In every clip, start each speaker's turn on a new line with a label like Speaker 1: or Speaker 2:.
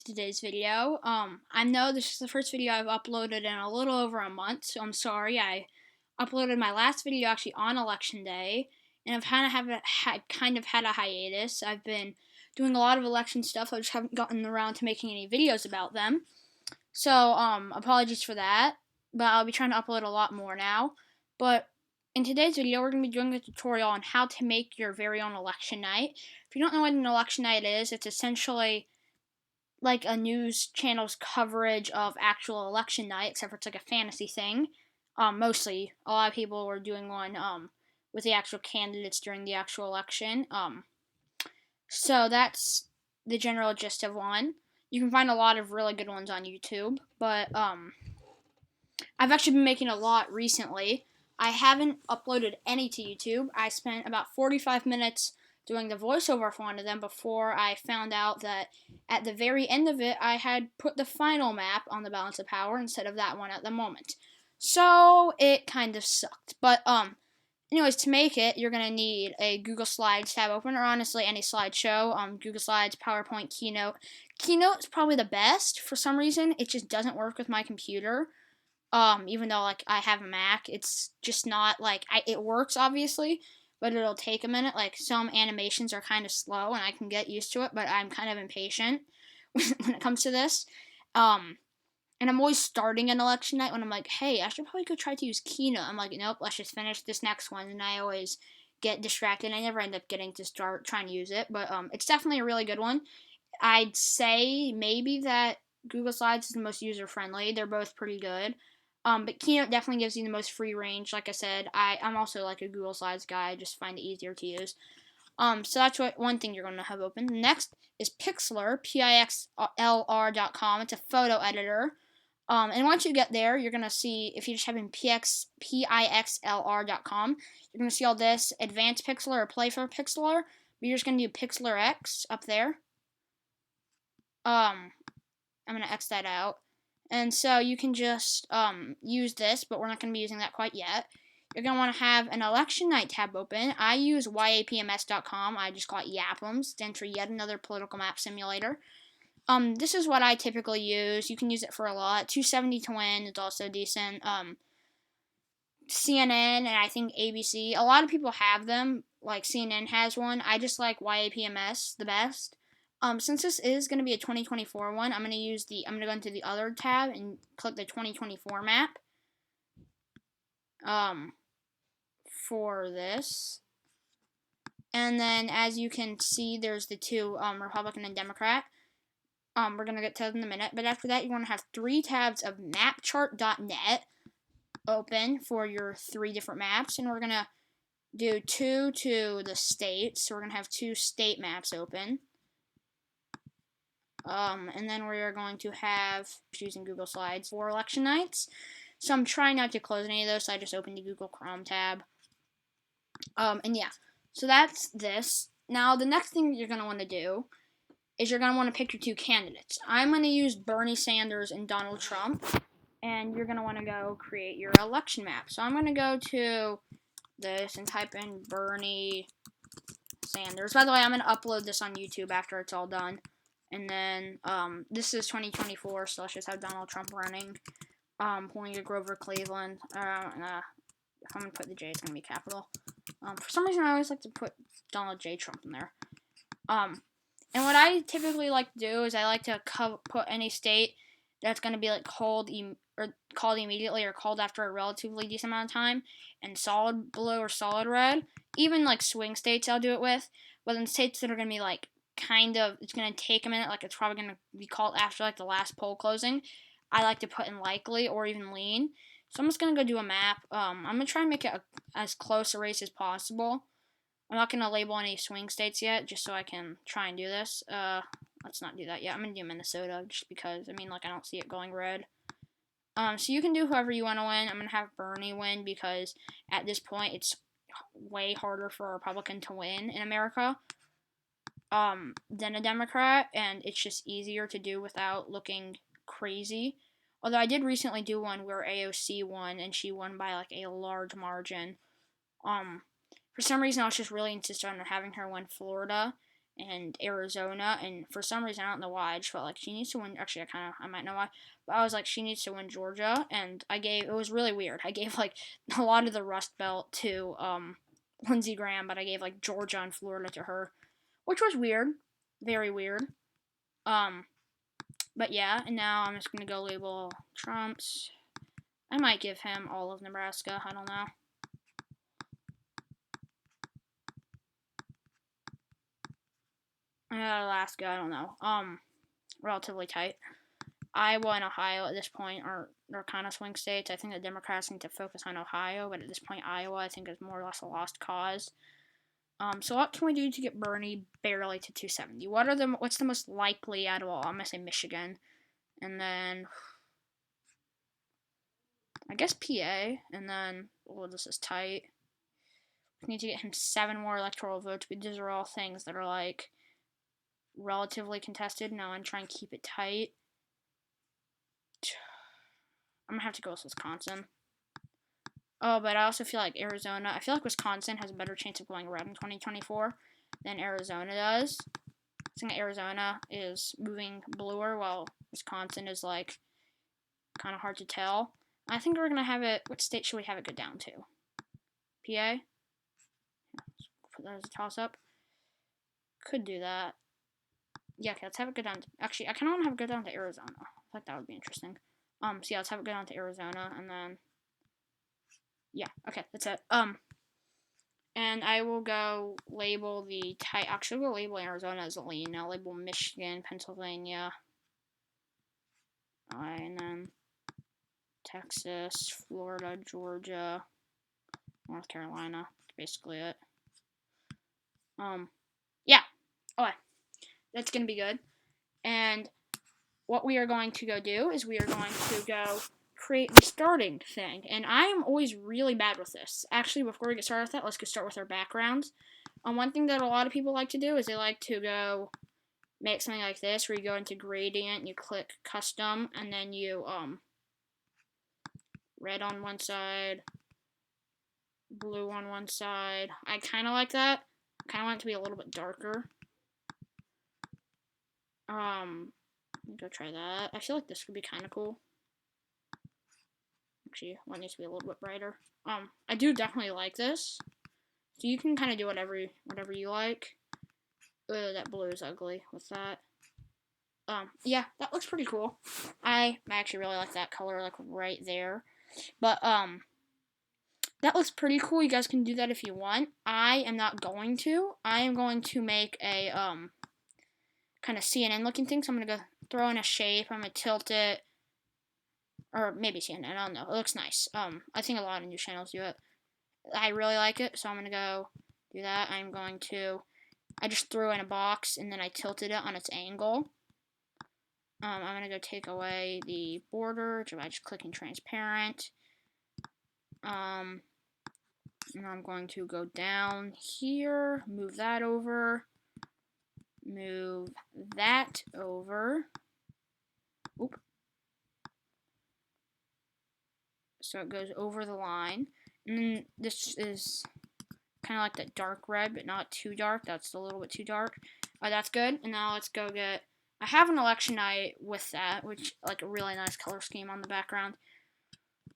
Speaker 1: today's video. I know this is the first video I've uploaded in a little over a month, so I'm sorry. I uploaded my last video actually on election day, and I've kind of had a hiatus. I've been doing a lot of election stuff. I just haven't gotten around to making any videos about them. So, apologies for that, but I'll be trying to upload a lot more now. But in today's video, we're going to be doing a tutorial on how to make your very own election night. If you don't know what an election night is, it's essentially like a news channel's coverage of actual election night, except for it's like a fantasy thing. Mostly, a lot of people were doing one with the actual candidates during the actual election. So that's the general gist of one. You can find a lot of really good ones on YouTube, but I've actually been making a lot recently. I haven't uploaded any to YouTube. I spent about 45 minutes doing the voiceover for one of them before I found out that at the very end of it, I had put the final map on the balance of power instead of that one at the moment. So it kind of sucked. But anyways, to make it, you're gonna need a Google Slides tab open, or honestly any slideshow. Google Slides, PowerPoint, Keynote. Keynote's probably the best. For some reason, it just doesn't work with my computer. Even though like I have a Mac, it's just not like it works obviously, but it'll take a minute. Like some animations are kind of slow, and I can get used to it, but I'm kind of impatient when it comes to this. And I'm always starting an election night when I'm like, hey, I should probably go try to use Keynote. I'm like, nope, let's just finish this next one, and I always get distracted. I never end up getting to start trying to use it, but it's definitely a really good one. I'd say maybe that Google Slides is the most user friendly. They're both pretty good. But Keynote definitely gives you the most free range. Like I said, I'm also like a Google Slides guy. I just find it easier to use. So that's one thing you're going to have open. Next is Pixlr, Pixlr.com. It's a photo editor. And once you get there, you're going to see, if you just type in Pixlr.com, you're going to see all this, Advanced Pixlr or Play for Pixlr. But you're just going to do Pixlr X up there. I'm going to X that out. And so you can just use this, but we're not going to be using that quite yet. You're going to want to have an election night tab open. I use yapms.com. I just call it Yapums to enter yet another political map simulator. This is what I typically use. You can use it for a lot. 270 to win is also decent. CNN and I think ABC. A lot of people have them. Like CNN has one. I just like YAPMS the best. Since this is going to be a 2024 one, I'm going to go into the other tab and click the 2024 map. For this. And then as you can see, there's the two, Republican and Democrat. We're going to get to them in a minute. But after that, you want to have 3 tabs of mapchart.net open for your 3 different maps. And we're going to do 2 to the states. So we're going to have 2 state maps open. And then we are going to have, using Google Slides for election nights. So I'm trying not to close any of those, so I just opened the Google Chrome tab. And yeah, so that's this. Now, the next thing you're going to want to do is you're going to want to pick your 2 candidates. I'm going to use Bernie Sanders and Donald Trump, and you're going to want to go create your election map. So I'm going to go to this and type in Bernie Sanders. By the way, I'm going to upload this on YouTube after it's all done. And then, this is 2024, so let's just have Donald Trump running. Pulling a Grover Cleveland. If I'm going to put the J, it's going to be capital. For some reason, I always like to put Donald J. Trump in there. And what I typically like to do is I like to put any state that's going to be like called immediately or called after a relatively decent amount of time, and solid blue or solid red. Even like swing states I'll do it with. But in states that are going to be like it's going to take a minute, like it's probably going to be called after like the last poll closing, I like to put in likely or even lean. So I'm just going to go do a map. I'm going to try and make it as close a race as possible. I'm not going to label any swing states yet, just so I can try and do this. Let's not do that yet. I'm going to do Minnesota, just because, I don't see it going red. So you can do whoever you want to win. I'm going to have Bernie win, because at this point, it's way harder for a Republican to win in America than a Democrat, and it's just easier to do without looking crazy. Although I did recently do one where AOC won, and she won by like a large margin. For some reason, I was just really insistent on having her win Florida, and Arizona, and for some reason I don't know why, I just felt like she needs to win. Actually, I might know why, but I was like, she needs to win Georgia, and it was really weird. I gave like a lot of the Rust Belt to Lindsey Graham, but I gave like Georgia and Florida to her, which was weird, very weird. But yeah, and now I'm just gonna go label Trump's. I might give him all of Nebraska. I don't know. Alaska, I don't know. Relatively tight. Iowa and Ohio at this point are kind of swing states. I think the Democrats need to focus on Ohio, but at this point, Iowa I think is more or less a lost cause. So what can we do to get Bernie barely to 270? What's the most likely out of all? I'm gonna say Michigan, and then I guess PA, and then this is tight. We need to get him 7 more electoral votes, but these are all things that are like relatively contested. Now I'm trying to keep it tight. I'm gonna have to go with Wisconsin. Oh, but I also feel like Arizona. I feel like Wisconsin has a better chance of going red in 2024 than Arizona does. I think Arizona is moving bluer, while Wisconsin is like kind of hard to tell. I think we're gonna have it. What state should we have it go down to? PA. Put that as a toss-up. Could do that. Yeah, okay, let's have it go down. Actually, I kind of want to have it go down to Arizona. I think that would be interesting. So yeah, let's have it go down to Arizona, and then yeah, okay, that's it. And I will go label the type. Actually, we'll label Arizona as a lean. I'll label Michigan, Pennsylvania, and then Texas, Florida, Georgia, North Carolina. That's basically it. Yeah. Okay, that's gonna be good. And what we are going to go do is we are going to go create the starting thing. And I am always really bad with this. Actually, before we get started with that, let's get started with our backgrounds. One thing that a lot of people like to do is they like to go make something like this, where you go into gradient, you click custom, and then you red on one side, blue on one side. I kind of like that. I kind of want it to be a little bit darker. Let me go try that. I feel like this could be kind of cool. Actually, one needs to be a little bit brighter. I do definitely like this. So you can kind of do whatever you like. That blue is ugly with that. Yeah, that looks pretty cool. I actually really like that color, like right there. But that looks pretty cool. You guys can do that if you want. I am not going to. I am going to make a kind of CNN looking thing. So I'm gonna go throw in a shape. I'm gonna tilt it, or maybe CNN. I don't know. It looks nice. I think a lot of news channels do it. I really like it, so I'm gonna go do that. I just threw in a box and then I tilted it on its angle. I'm gonna go take away the border by just clicking transparent. And I'm going to go down here, move that over, move that over. Oop. So it goes over the line. And then this is kind of like that dark red, but not too dark. That's a little bit too dark. That's good. And now let's go get. I have an election night with that, which like a really nice color scheme on the background.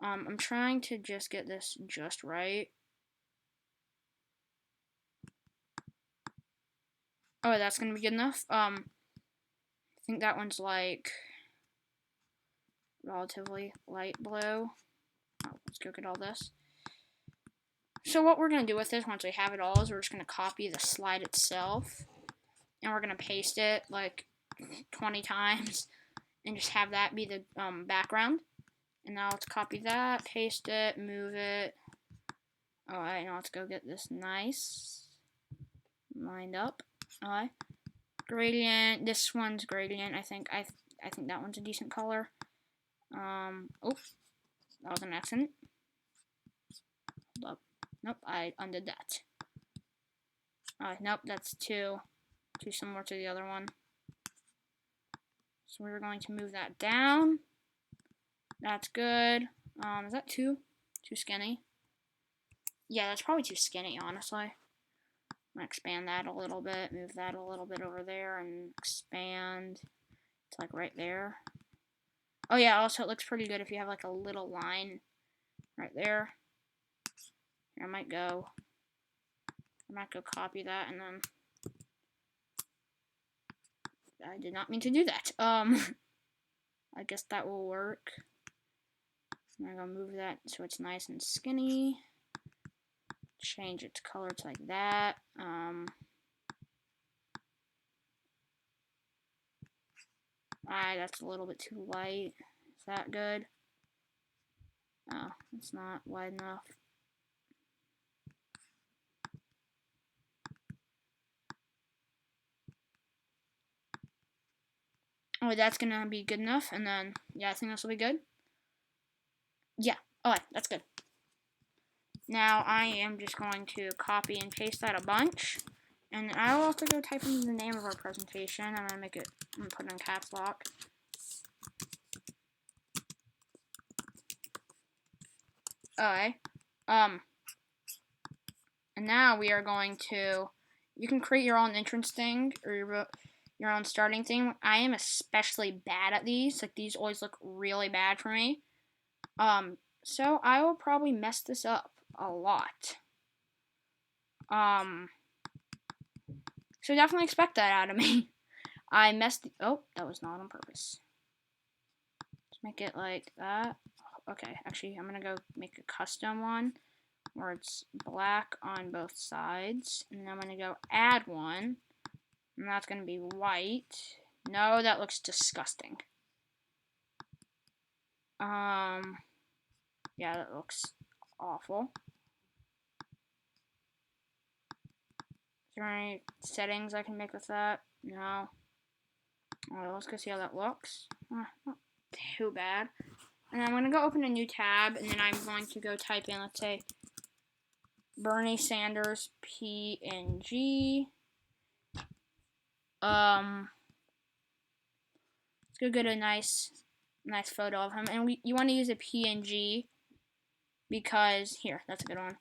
Speaker 1: I'm trying to just get this just right. Oh, that's gonna be good enough. I think that one's like relatively light blue. Oh, let's go get all this. So what we're going to do with this, once we have it all, is we're just going to copy the slide itself, and we're going to paste it like 20 times, and just have that be the background. And now let's copy that, paste it, move it. Alright, now let's go get this nice lined up. Alright, gradient. This one's gradient. I think that one's a decent color. Oh, that was an accident. Hold up. Nope, I undid that. Nope, that's too similar to the other one. So we're going to move that down. That's good. Is that too skinny? Yeah, that's probably too skinny, honestly. I'm gonna expand that a little bit, move that a little bit over there, and expand to like right there. Oh yeah, also it looks pretty good if you have like a little line right there. Here, I might go copy that, and then I did not mean to do that. I guess that will work. I'm gonna move that so it's nice and skinny. Change its color to like that. That's a little bit too light. Is that good? Oh, it's not wide enough. Oh, that's gonna be good enough, and then, yeah, I think this will be good. Yeah, alright, that's good. Now, I am just going to copy and paste that a bunch, and I will also go type in the name of our presentation. I'm gonna put it in caps lock. Okay, and now we are going to, you can create your own entrance thing, or your own starting thing. I am especially bad at these. Like, these always look really bad for me. So I will probably mess this up a lot. So definitely expect that out of me. Oh, that was not on purpose. Let's make it like that. Okay, actually, I'm gonna go make a custom one where it's black on both sides, and then I'm gonna go add one, and that's gonna be white. No, that looks disgusting. Yeah, that looks awful. Is there any settings I can make with that? No. Alright, let's go see how that looks. Not too bad. And I'm gonna go open a new tab, and then I'm going to go type in, let's say, Bernie Sanders PNG. Let's go get a nice photo of him, and you want to use a PNG because here, that's a good one.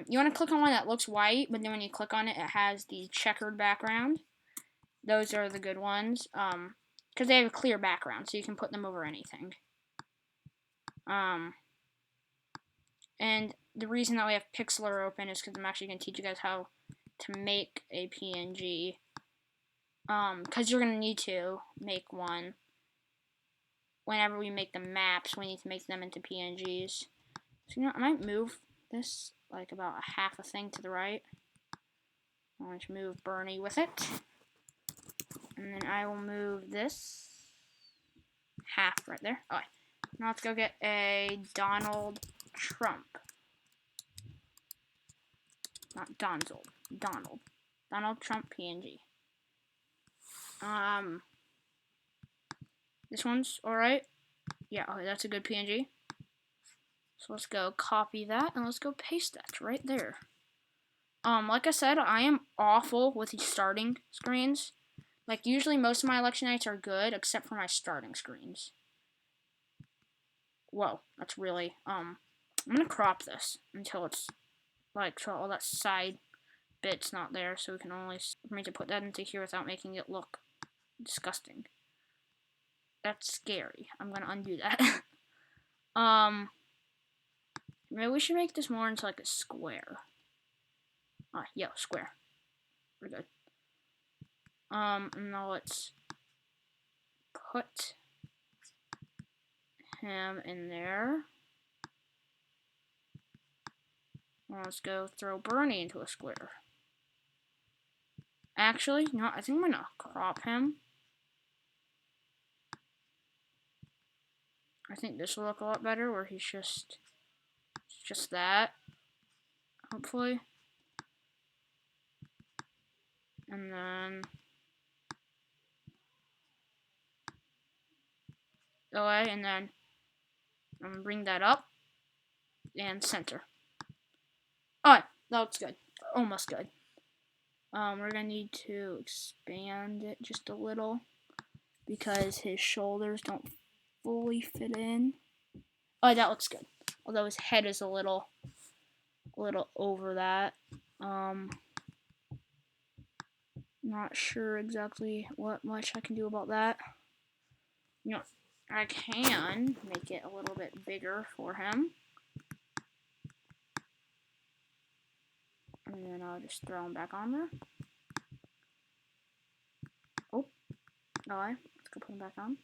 Speaker 1: You want to click on one that looks white, but then when you click on it, it has the checkered background. Those are the good ones, because they have a clear background, so you can put them over anything. And the reason that we have Pixlr open is because I'm actually going to teach you guys how to make a PNG. Because you're going to need to make one. Whenever we make the maps, we need to make them into PNGs. So, I might move this like about a half a thing to the right. I'm going to move Bernie with it. And then I will move this half right there. Alright. Now let's go get a Donald Trump. Not Donald. Donald Trump PNG. This one's alright. Yeah, okay, that's a good PNG. So let's go copy that and let's go paste that right there. Like I said, I am awful with these starting screens. Like, usually most of my election nights are good, except for my starting screens. Whoa, that's really, I'm gonna crop this until it's, like, so all that side bit's not there, so we can only, for me to put that into here without making it look disgusting. That's scary. I'm gonna undo that. Maybe we should make this more into, like, a square. Yeah, square. We're good. Now let's put him in there. Let's go throw Bernie into a square. Actually, no, I think I'm gonna crop him. I think this will look a lot better, where he's just that, hopefully. And then away, and then I'm gonna bring that up and center. Alright, that looks good. Almost good. We're gonna need to expand it just a little because his shoulders don't fully fit in. Oh, that looks good. Although his head is a little over that. Not sure exactly what much I can do about that. You know, I can make it a little bit bigger for him. And then I'll just throw him back on there. Oh, alright, let's go put him back on.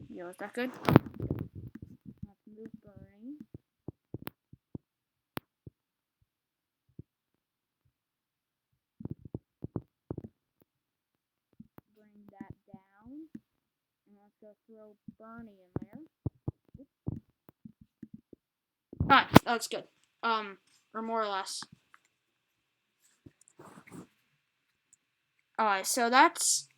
Speaker 1: Yo, is that good? Let's move Bernie. Bring that down. And let's go throw Bernie in there. Alright, that looks good. Or more or less. Alright, so that's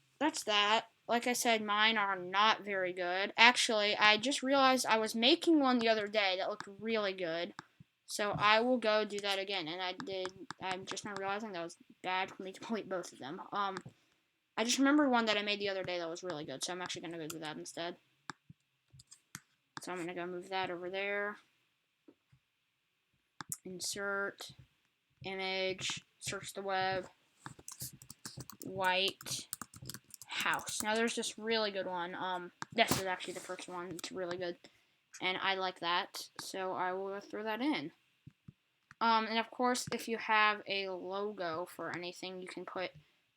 Speaker 1: that. Like I said, mine are not very good. Actually, I just realized I was making one the other day that looked really good. So I will go do that again. And I'm just now realizing that was bad for me to delete both of them. I just remembered one that I made the other day that was really good. So I'm actually going to go do that instead. So I'm going to go move that over there. Insert. Image. Search the web. White house. Now there's this really good one. This is actually the first one. It's really good. And I like that. So I will throw that in. And of course, if you have a logo for anything, you can put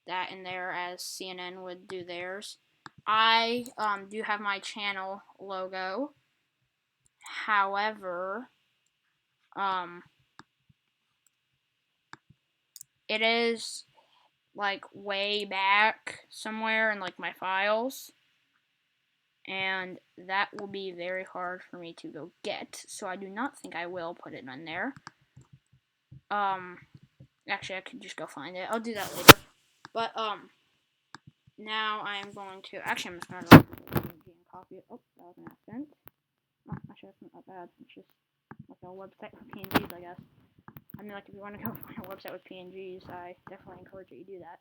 Speaker 1: that in there as CNN would do theirs. I do have my channel logo. However, it is like way back somewhere in like my files. And that will be very hard for me to go get, so I do not think I will put it in there. Actually, I could just go find it. I'll do that later. But, now I am going to, actually, I'm just going to go and copy it. Oh, that was an accident. Oh, actually, that's not that bad. It's just like a website for PNGs, I guess. I mean, like, if you want to go find a website with PNGs, I definitely encourage you to do that.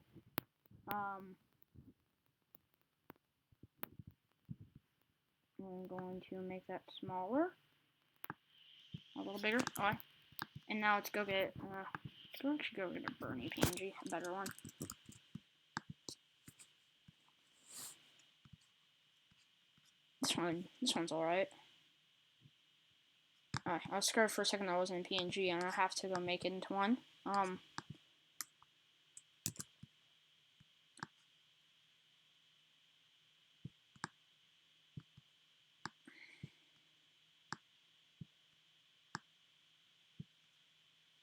Speaker 1: I'm going to make that smaller. A little bigger. Alright. And now let's go get, let's actually go get a Bernie PNG, a better one. This one's alright. Alright, I was scared for a second that I wasn't in PNG, and I have to go make it into one.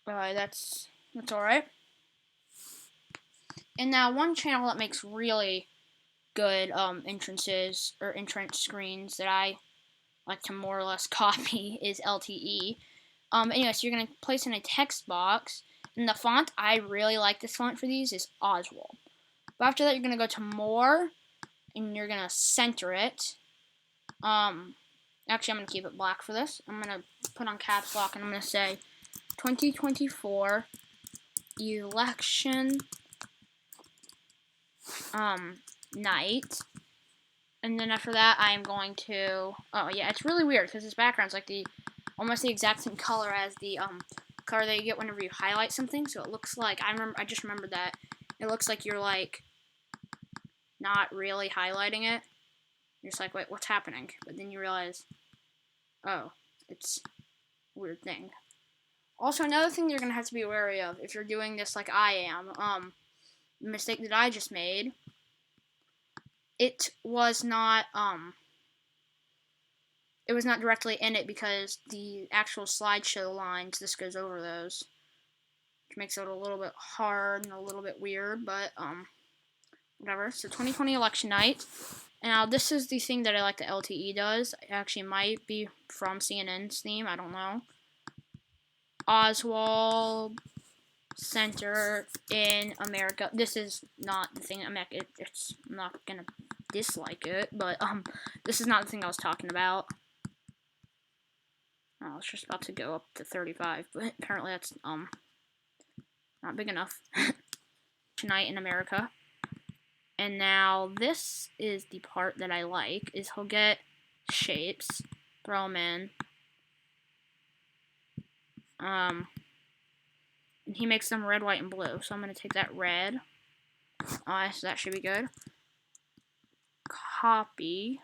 Speaker 1: That's alright. And now one channel that makes really good entrances or entrance screens that I like to more or less copy is LTE. Anyway, so you're gonna place in a text box, and the font I really like this font for these is Oswald. But after that, you're gonna go to more, and you're gonna center it. Actually, I'm gonna keep it black for this. I'm gonna put on caps lock, and I'm gonna say 2024 election night. And then after that, I am going to, oh yeah, it's really weird because this background's like almost the exact same color as the color that you get whenever you highlight something. So it looks like, I just remembered that it looks like you're like not really highlighting it. You're just like, wait, what's happening? But then you realize, oh, it's a weird thing. Also, another thing you're gonna have to be wary of if you're doing this like I am, the mistake that I just made. It was not directly in it because the actual slideshow lines, this goes over those, which makes it a little bit hard and a little bit weird, but whatever. So 2020 election night. And now this is the thing that I like that LTE does. It actually might be from CNN's theme, I don't know. Oswald Center in America. This is not the thing. I'm not gonna dislike it, but this is not the thing I was talking about. I was just about to go up to 35, but apparently that's not big enough. Tonight in America. And now this is the part that I like, is he'll get shapes, throw them in. And he makes them red, white, and blue. So I'm going to take that red, Alright, so that should be good. Copy.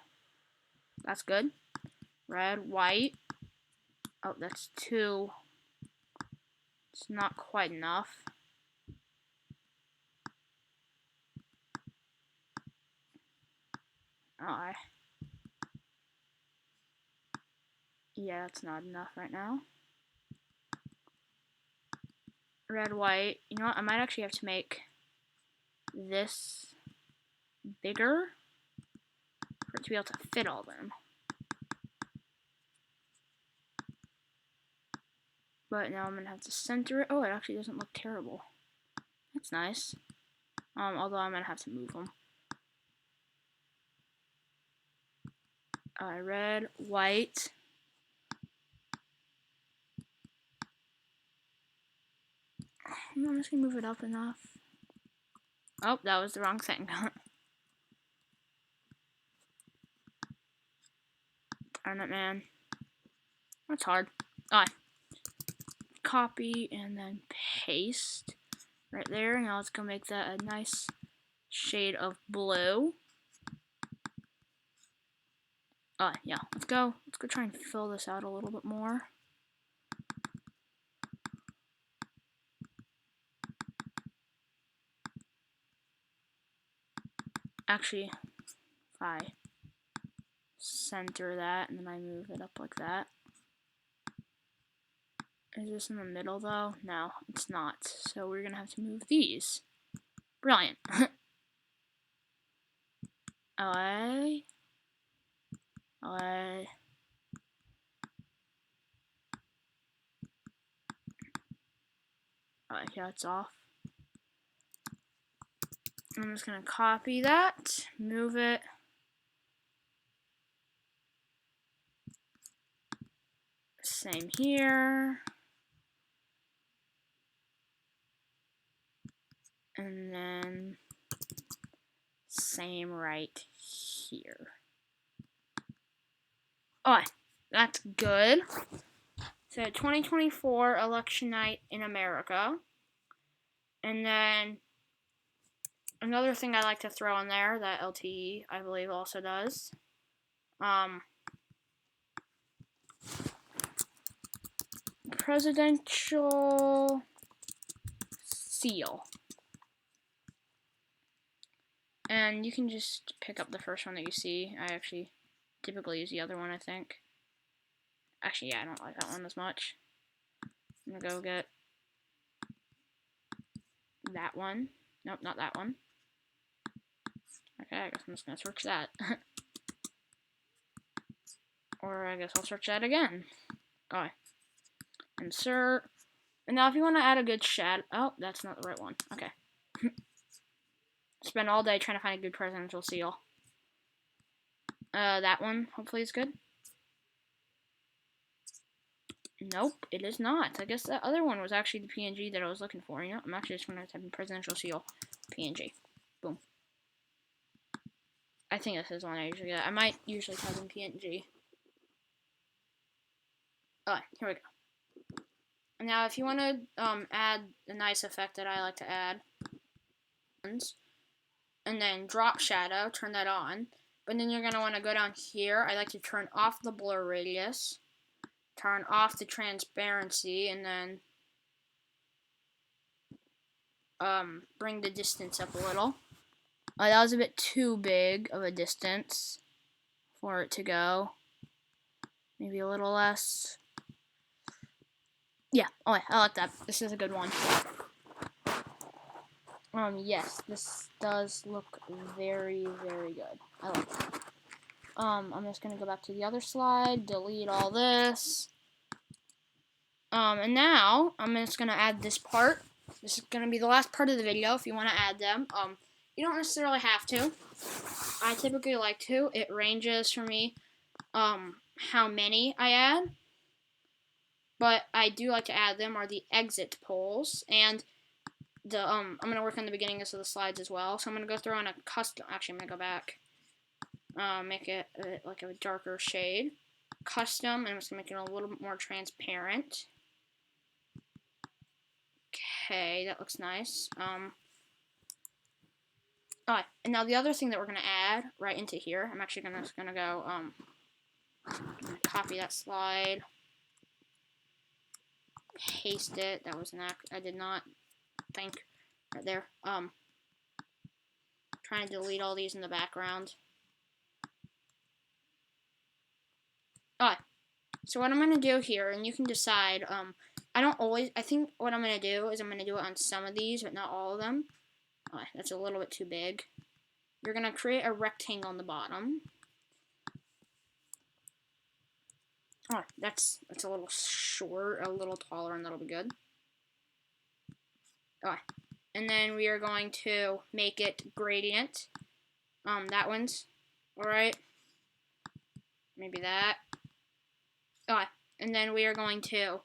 Speaker 1: That's good. Red, white. Oh, that's 2. It's not quite enough. Alright. Yeah, that's not enough right now. Red, white. You know what? I might actually have to make this bigger for it to be able to fit all of them. But now I'm gonna have to center it. Oh, it actually doesn't look terrible. That's nice. Although I'm gonna have to move them. Red, white. I'm just gonna move it up enough. Oh, that was the wrong thing. Darn it, man. That's hard. Alright. Copy and then paste right there. Now let's go make that a nice shade of blue. Yeah, let's go try and fill this out a little bit more. Actually, if I center that and then I move it up like that. Is this in the middle though? No, it's not. So we're gonna have to move these. Brilliant. LA. LA. Alright, yeah, it's off. I'm just gonna copy that, move it. Same here. And then same right here. Alright, that's good. So 2024 election night in America. And then another thing I like to throw in there that LTE, I believe, also does. Presidential seal. And you can just pick up the first one that you see. I actually typically use the other one, I think. Actually, yeah, I don't like that one as much. I'm gonna go get that one. Nope, not that one. Okay, I guess I'm just gonna search that. Or I guess I'll search that again. Alright. Insert. And now if you want to add a good shadow. Oh, that's not the right one. Okay. Spend all day trying to find a good presidential seal. That one hopefully is good. Nope, it is not. I guess that other one was actually the PNG that I was looking for. You know, I'm actually just going to type in presidential seal PNG. Boom. I think this is one I usually get. I might usually type in PNG. Alright, here we go. Now, if you want to add a nice effect that I like to add, and then drop shadow, turn that on. But then you're going to want to go down here. I like to turn off the blur radius, turn off the transparency, and then bring the distance up a little. That was a bit too big of a distance for it to go. Maybe a little less. Yeah, oh yeah, I like that. This is a good one. Yes, this does look very, very good. I like that. I'm just gonna go back to the other slide, delete all this. And now I'm just gonna add this part. This is gonna be the last part of the video if you wanna add them. You don't necessarily have to. I typically like to. It ranges for me, how many I add. But I do like to add them are the exit polls and the I'm gonna work on the beginning of the slides as well. So I'm gonna go throw in a custom. Actually, I'm gonna go back. Make it like a darker shade. Custom, and I'm just gonna make it a little bit more transparent. Okay, that looks nice. Alright, and now the other thing that we're gonna add right into here, I'm actually gonna go copy that slide, paste it. That was an act I did not think right there. Trying to delete all these in the background. Alright, so what I'm gonna do here, and you can decide. I think what I'm gonna do is I'm gonna do it on some of these, but not all of them. Alright, that's a little bit too big. You're gonna create a rectangle on the bottom. Oh, that's a little short, a little taller, and that'll be good. Oh, and then we are going to make it gradient. That one's alright. Maybe that. Oh, and then we are going to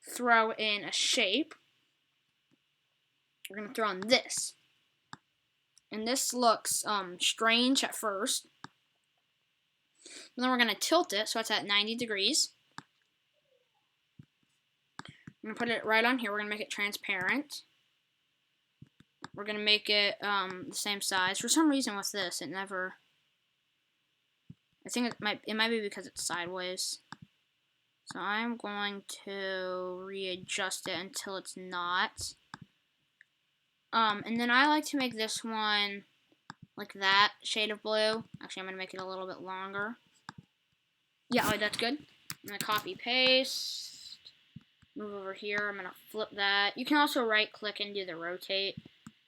Speaker 1: throw in a shape. We're gonna throw in this. And this looks strange at first. And then we're gonna tilt it so it's at 90 degrees. I'm gonna put it right on here. We're gonna make it transparent. We're gonna make it the same size. For some reason with this, it never. I think it might be because it's sideways. So I'm going to readjust it until it's not. And then I like to make this one like that shade of blue. Actually, I'm gonna make it a little bit longer. Yeah, oh, that's good. I'm gonna copy paste. Move over here. I'm gonna flip that. You can also right click and do the rotate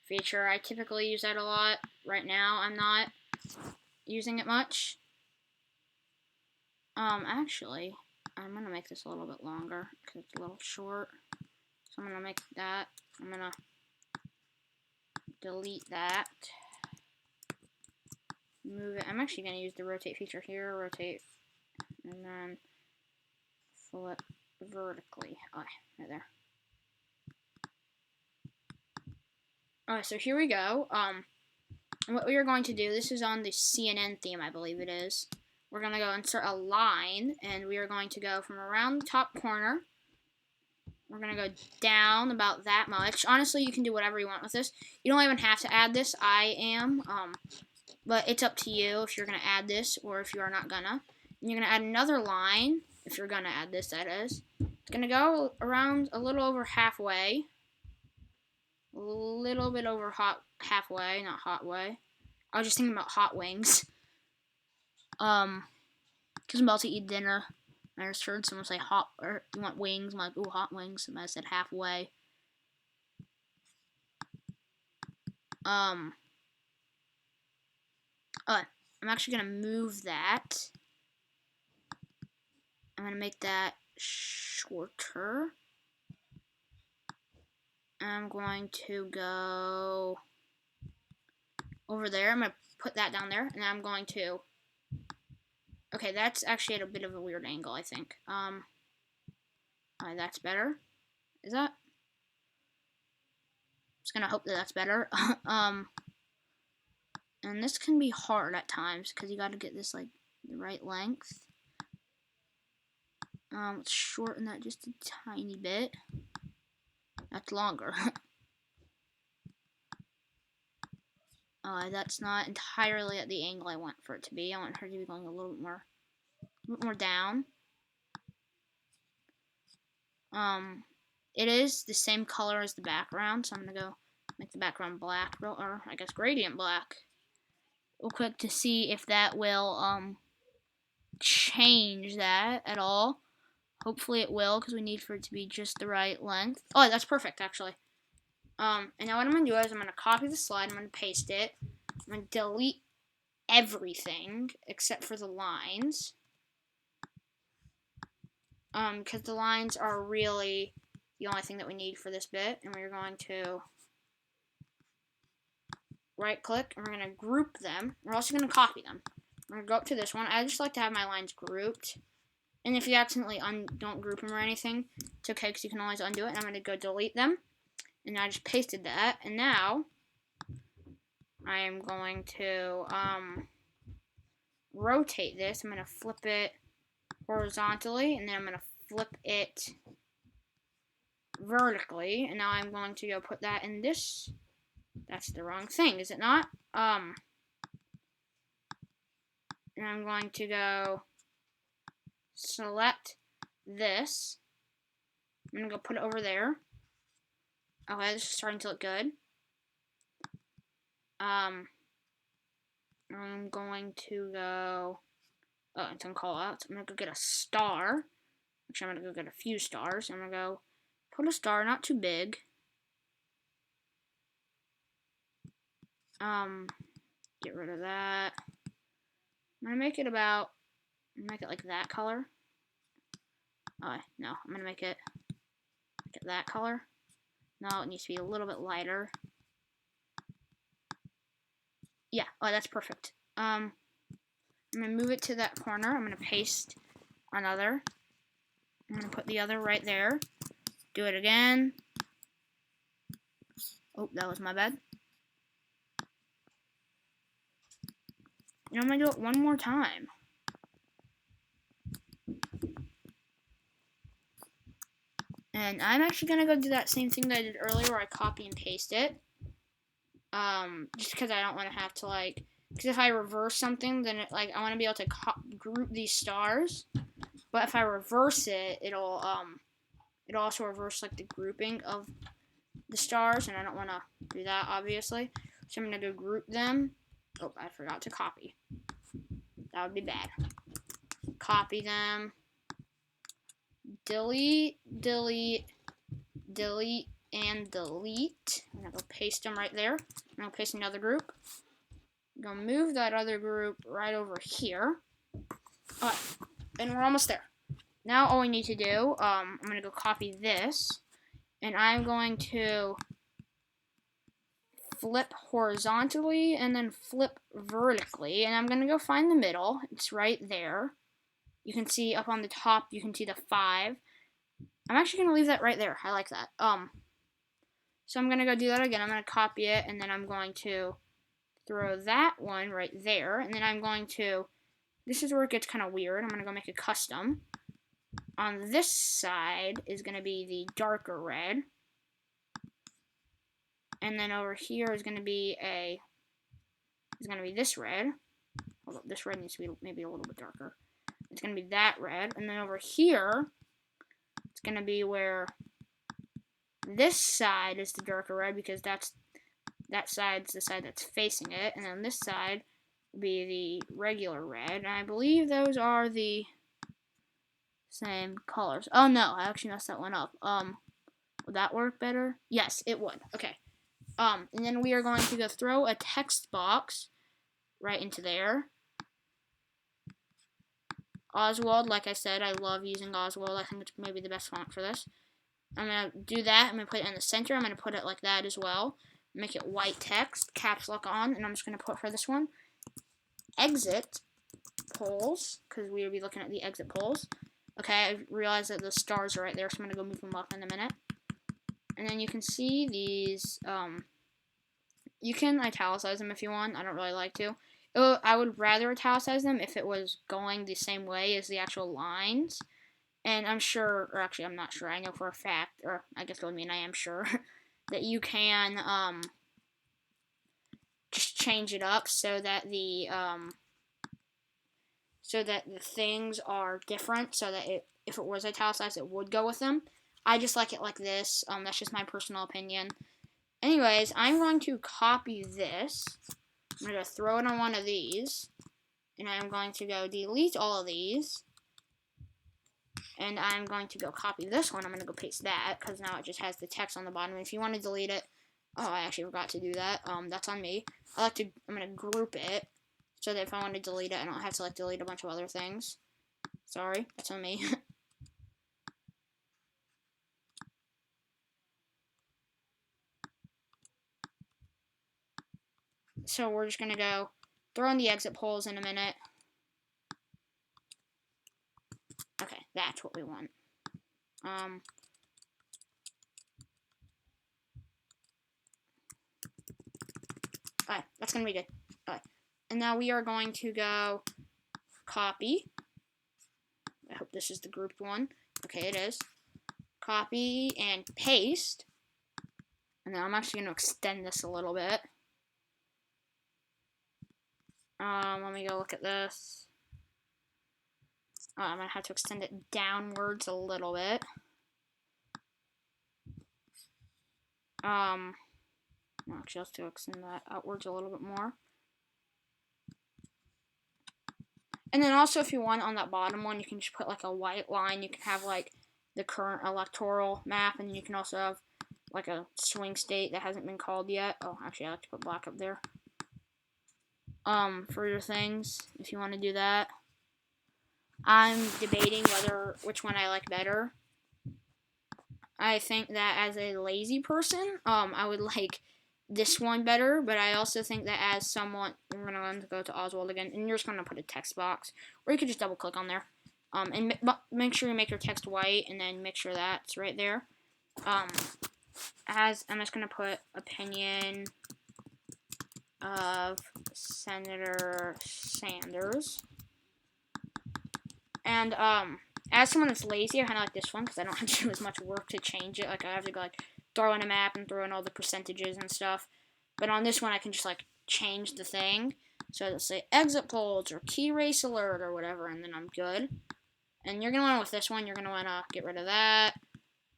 Speaker 1: feature. I typically use that a lot. Right now, I'm not using it much. Actually, I'm gonna make this a little bit longer because it's a little short. So I'm gonna make that. I'm gonna delete that. Move it. I'm actually gonna use the rotate feature here. Rotate, and then flip vertically. Oh, right there. Alright, so here we go. And what we are going to do, this is on the CNN theme, I believe it is. We're going to go insert a line, and we are going to go from around the top corner. We're going to go down about that much. Honestly, you can do whatever you want with this. You don't even have to add this. I am. But it's up to you if you're going to add this or if you are not going to. And you're going to add another line, if you're going to add this, that is. It's going to go around a little over halfway. A little bit over halfway, not hot way. I was just thinking about hot wings. Because I'm about to eat dinner. I just heard someone say hot, or you want wings? I'm like, ooh, hot wings. And I said halfway. I'm actually gonna move that. I'm gonna make that shorter. I'm going to go over there. I'm gonna put that down there, and I'm going to. Okay, that's actually at a bit of a weird angle, I think. That's better. Is that? Just gonna hope that that's better. And this can be hard at times because you got to get this like the right length. Let's shorten that just a tiny bit. That's longer. That's not entirely at the angle I want for it to be. I want her to be going a little bit more down. It is the same color as the background, so I'm gonna go make the background black, or I guess gradient black, real quick to see if that will change that at all. Hopefully it will, because we need for it to be just the right length. Oh, that's perfect, actually. And now what I'm going to do is I'm going to copy the slide, I'm going to paste it, I'm going to delete everything except for the lines. Because the lines are really the only thing that we need for this bit, and we're going to right click, and we're going to group them. We're also going to copy them. We're going to go up to this one. I just like to have my lines grouped. And if you accidentally don't group them or anything, it's okay because you can always undo it. And I'm going to go delete them. And I just pasted that. And now I am going to rotate this. I'm going to flip it horizontally. And then I'm going to flip it vertically. And now I'm going to go put that in this That's the wrong thing, is it not? And I'm going to go select this. I'm going to go put it over there. Okay, this is starting to look good. I'm going to go, it's on call outs. I'm going to go get a star. Actually, I'm going to go get a few stars. I'm going to go put a star, not too big. Get rid of that. I'm going to make it like that color. No, I'm going to make it that color. No, it needs to be a little bit lighter. Yeah, that's perfect. I'm going to move it to that corner. I'm going to paste another. I'm going to put the other right there. Do it again. Oh, that was my bad. And I'm going to do it one more time. And I'm actually going to go do that same thing that I did earlier where I copy and paste it. Just because I don't want to have to, like, because if I reverse something, then I want to be able to group these stars. But if I reverse it, it'll also reverse, like, the grouping of the stars, and I don't want to do that, obviously. So I'm going to go group them. Oh, I forgot to copy. That would be bad. Copy them. Delete, delete, delete, and delete. I'm going to go paste them right there. I'm going to paste another group. I'm going to move that other group right over here. Alright, and we're almost there. Now all we need to do, I'm going to go copy this, and I'm going to flip horizontally and then flip vertically, and I'm going to go find the middle. It's right there. You can see up on the top, you can see the 5. I'm actually going to leave that right there. I like that. So I'm going to go do that again. I'm going to copy it, and then I'm going to throw that one right there, and then I'm going to, this is where it gets kind of weird. I'm going to go make a custom. On this side is going to be the darker red. And then over here is going to be this red. Although this red needs to be maybe a little bit darker. It's going to be that red. And then over here, it's going to be where this side is the darker red, because that side's the side that's facing it. And then this side will be the regular red. And I believe those are the same colors. Oh no, I actually messed that one up. Would that work better? Yes, it would. Okay. And then we are going to go throw a text box right into there. Oswald, like I said, I love using Oswald. I think it's maybe the best font for this. I'm going to do that. I'm going to put it in the center. I'm going to put it like that as well. Make it white text, caps lock on, and I'm just going to put for this one, exit polls, because we will be looking at the exit polls. Okay, I realized that the stars are right there, so I'm going to go move them up in a minute. And then you can see these, you can italicize them if you want. I don't really like to. I would rather italicize them if it was going the same way as the actual lines. And I'm sure, or actually I'm not sure, I know for a fact, or I guess it would mean I am sure, that you can just change it up so that the things are different, so that if it was italicized, it would go with them. I just like it like this. That's just my personal opinion. Anyways, I'm going to copy this. I'm going to throw it on one of these. And I'm going to go delete all of these. And I'm going to go copy this one. I'm going to go paste that, because now it just has the text on the bottom. And if you want to delete it, oh, I actually forgot to do that. That's on me. I'm going to group it, so that if I want to delete it, I don't have to delete a bunch of other things. Sorry, that's on me. So we're just going to go throw in the exit polls in a minute. Okay, that's what we want. Alright, that's going to be good. Alright, and now we are going to go copy. I hope this is the grouped one. Okay, it is. Copy and paste. And then I'm actually going to extend this a little bit. Let me go look at this. I'm going to have to extend it downwards a little bit. Actually, let's extend that outwards a little bit more. And then also, if you want, on that bottom one, you can just put like a white line. You can have like the current electoral map, and you can also have like a swing state that hasn't been called yet. Oh, actually, I like to put black up there. For your things, if you want to do that. I'm debating which one I like better. I think that as a lazy person, I would like this one better, but I also think that as someone, I'm going to go to Oswald again, and you're just going to put a text box, or you could just double click on there, and make sure you make your text white, and then make sure that's right there. As I'm just going to put opinion of Senator Sanders, and as someone that's lazy, I kind of like this one because I don't have to do as much work to change it. Like I have to go like throw in a map and throw in all the percentages and stuff. But on this one, I can just like change the thing. So it'll say exit polls or key race alert or whatever, and then I'm good. And you're gonna want with this one, you're gonna want to get rid of that,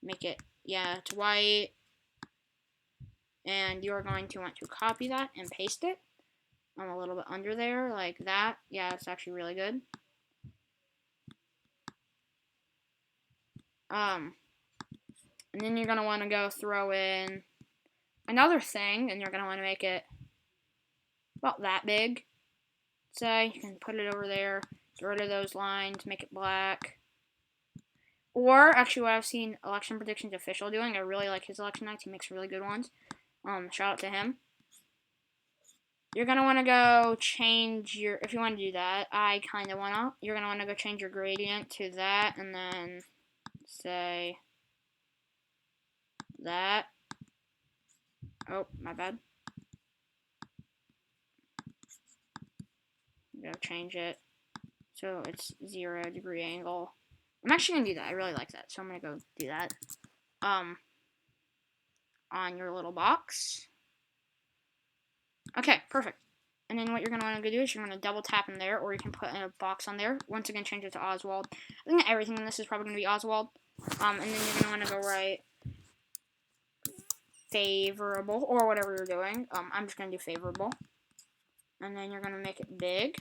Speaker 1: make it to white, and you're going to want to copy that and paste it. I'm a little bit under there, like that. Yeah, it's actually really good. And then you're going to want to go throw in another thing, and you're going to want to make it about that big. Say, you can put it over there, get rid of those lines, make it black. Or, actually, what I've seen Election Predictions Official doing, I really like his election nights, he makes really good ones. Shout out to him. You're going to want to go change your, if you want to do that, I kind of want to, you're going to want to go change your gradient to that, and then say that. Oh, my bad. I'm going to change it so it's 0 degree angle. I'm actually going to do that. I really like that, so I'm going to go do that. On your little box. Okay, perfect. And then what you're going to want to do is you're going to double tap in there, or you can put in a box on there. Once again, change it to Oswald. I think everything in this is probably going to be Oswald. And then you're going to want to go write favorable, or whatever you're doing. I'm just going to do favorable. And then you're going to make it big.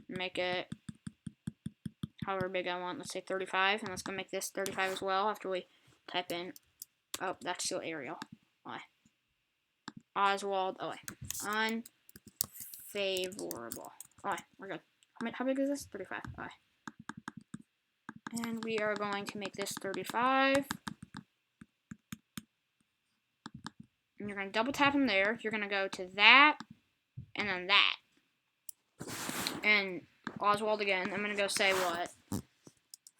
Speaker 1: Make it however big I want. Let's say 35. And let's go make this 35 as well after we type in. Oh, that's still Arial. Why? Oswald. Oh, wait. Unfavorable. Oh, wait. We're good. How big is this? 35. Oh, wait. And we are going to make this 35. And you're going to double tap in there. You're going to go to that. And then that. And Oswald again. I'm going to go say what?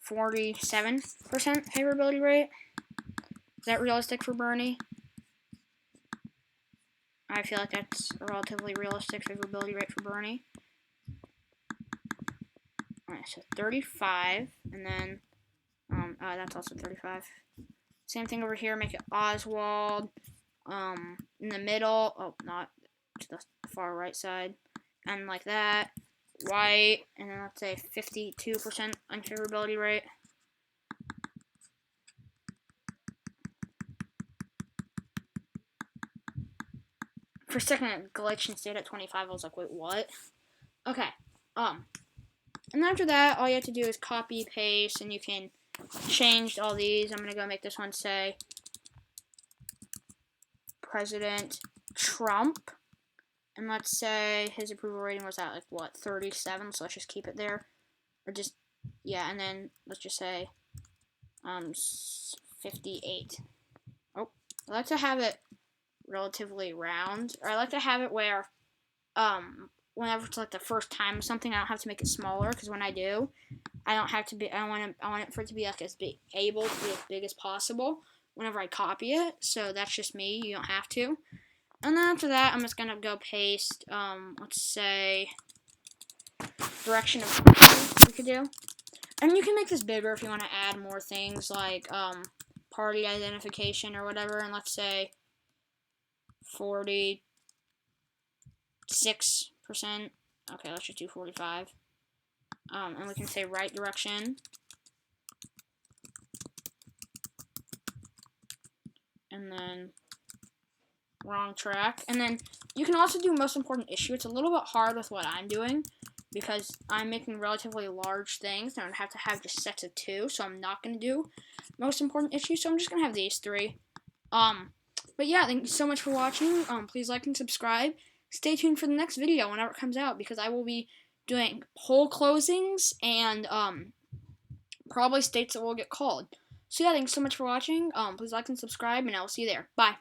Speaker 1: 47% favorability rate? Is that realistic for Bernie? I feel like that's a relatively realistic favorability rate for Bernie. Alright, so 35, and then, that's also 35. Same thing over here, make it Oswald, in the middle, oh, not to the far right side, and like that, white, and then let's say 52% unfavorability rate. For a second, it glitched and stayed at 25. I was like, wait, what? Okay. And after that, all you have to do is copy, paste, and you can change all these. I'm going to go make this one say President Trump. And let's say his approval rating was at, like, what, 37? So let's just keep it there. Or just, yeah, and then let's just say 58. Oh, I like to have it relatively round, or I like to have it where whenever it's like the first time something, I don't have to make it smaller, because when I do, I don't have to be, I want it for it to be like as big, able to be as big as possible whenever I copy it. So that's just me, you don't have to. And then after that, I'm just gonna go paste let's say direction of travel we could do. And you can make this bigger if you want to add more things like party identification or whatever. And let's say 46%. Okay, let's just do 45. And we can say right direction. And then wrong track. And then you can also do most important issue. It's a little bit hard with what I'm doing because I'm making relatively large things and I'd have to have just sets of 2, so I'm not going to do most important issue, so I'm just going to have these 3. But yeah, thank you so much for watching. Please like and subscribe. Stay tuned for the next video whenever it comes out because I will be doing poll closings and probably states that will get called. So yeah, thanks so much for watching. Please like and subscribe, and I will see you there. Bye.